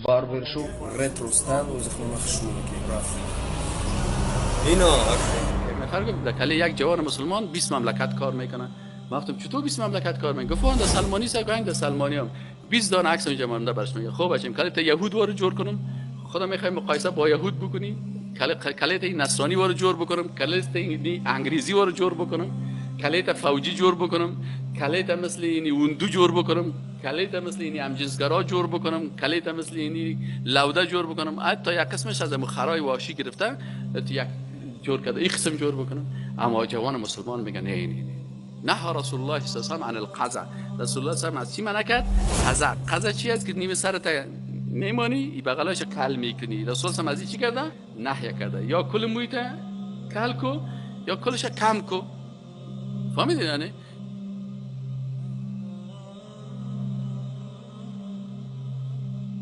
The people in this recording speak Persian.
Barber shop, retro stand و زخم مخشونه که رفت. اینا یک نفر گفت در کله یک جوان مسلمان 20 مملکت کار میکنه. ما گفتم چطور 20 مملکت کار میکنه؟ گفت در سلمانی سرگاهنگ در سلمانی هم 20 دانه عکس اونجا مونده برش میگه. خب بچیم کله تا یهود وارو جور کنم، خدا میخوای مقایسه با یهود بکنی، کله تا نصرانی وارو جور بکنم، کله تا انگلیسی وارو جور بکنم، کله تا فوجی جور بکنم، کله تا مثل اینی اوندو جور بکنم، کله تا مثل اینی همجنسگرا جور بکنم، کله تا مثل اینی لوده جور بکنم. حتی یک قسمش از خرای واشی گرفته تو یک جور کرده این قسم جور بکنم. اما جوان مسلمان میگن نه نه رسول الله صلی الله علیه و آله عن القزع. رسول الله صلی الله علیه و آله از چی منع کرد؟ قزع. قزع چی است که نیمه سرت میمانی این بغلش کل میکنی. رسول الله از چی کرده؟ نهی کرده. یا کل مویت کل کو یا کلش کم کو. فهمیدین یعنی